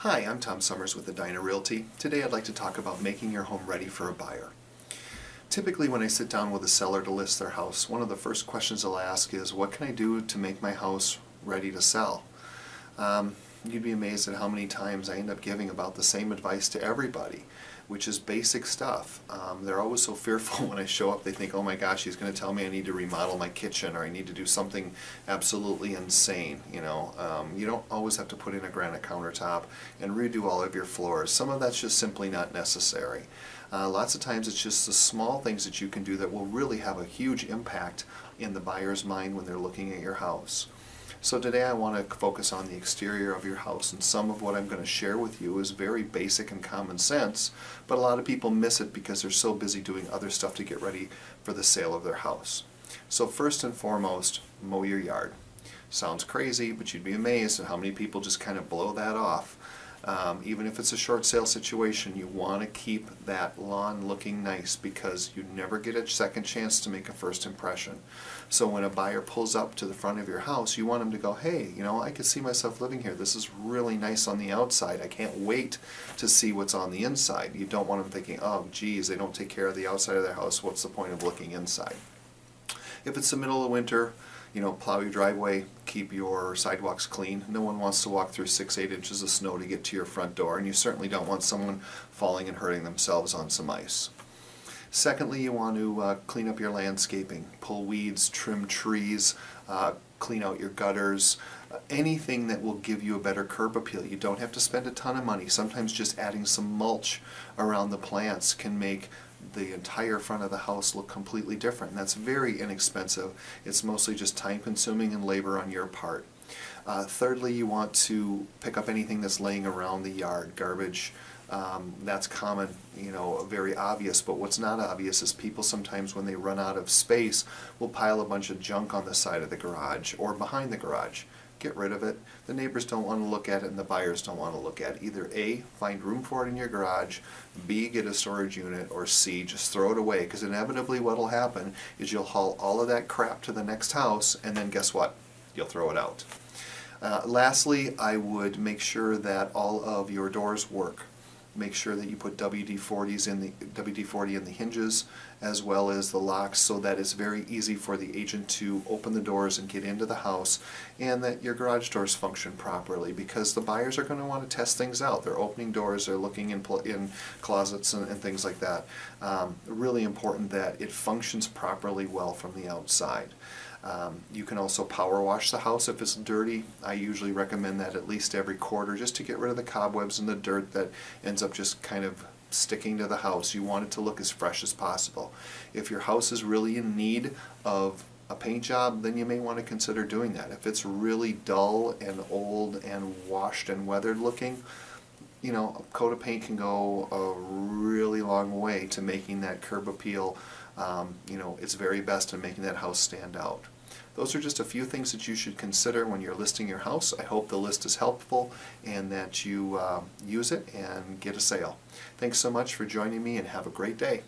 Hi, I'm Tom Sommers with Edina Realty. Today I'd like to talk about making your home ready for a buyer. Typically when I sit down with a seller to list their house, one of the first questions they'll ask is, what can I do to make my house ready to sell? You'd be amazed at how many times I end up giving about the same advice to everybody, which is basic stuff. They're always so fearful when I show up. They think, oh my gosh, he's going to tell me I need to remodel my kitchen or I need to do something absolutely insane. You don't always have to put in a granite countertop and redo all of your floors. Some of that's just simply not necessary. Lots of times it's just the small things that you can do that will really have a huge impact in the buyer's mind when they're looking at your house. So today I want to focus on the exterior of your house, and some of what I'm going to share with you is very basic and common sense, but a lot of people miss it because they're so busy doing other stuff to get ready for the sale of their house. So first and foremost, mow your yard. Sounds crazy, but you'd be amazed at how many people just kind of blow that off. Even if it's a short sale situation, you want to keep that lawn looking nice because you never get a second chance to make a first impression. So when a buyer pulls up to the front of your house, you want them to go, hey, I could see myself living here. This is really nice on the outside. I can't wait to see what's on the inside. You don't want them thinking, oh geez, they don't take care of the outside of their house. What's the point of looking inside? If it's the middle of winter, plow your driveway, keep your sidewalks clean. No one wants to walk through 6-8 inches of snow to get to your front door, and you certainly don't want someone falling and hurting themselves on some ice. Secondly, you want to clean up your landscaping, pull weeds, trim trees, clean out your gutters, anything that will give you a better curb appeal. You don't have to spend a ton of money. Sometimes just adding some mulch around the plants can make the entire front of the house look completely different, and that's very inexpensive. It's mostly just time consuming and labor on your part. Thirdly, you want to pick up anything that's laying around the yard, garbage. That's common, very obvious, but what's not obvious is people sometimes when they run out of space will pile a bunch of junk on the side of the garage or behind the garage. Get rid of it. The neighbors don't want to look at it and the buyers don't want to look at it. Either A, find room for it in your garage, B, get a storage unit, or C, just throw it away, because inevitably what will happen is you'll haul all of that crap to the next house and then guess what? You'll throw it out. Lastly, I would make sure that all of your doors work. Make sure that you put WD-40 in the hinges as well as the locks so that it's very easy for the agent to open the doors and get into the house, and that your garage doors function properly, because the buyers are going to want to test things out. They're opening doors, they're looking in closets and things like that. Really important that it functions properly well from the outside. You can also power wash the house if it's dirty. I usually recommend that at least every quarter, just to get rid of the cobwebs and the dirt that ends up just kind of sticking to the house. You want it to look as fresh as possible. If your house is really in need of a paint job, then you may want to consider doing that. If it's really dull and old and washed and weathered looking, a coat of paint can go a really long way to making that curb appeal its very best in making that house stand out. Those are just a few things that you should consider when you're listing your house. I hope the list is helpful and that you use it and get a sale. Thanks so much for joining me, and have a great day.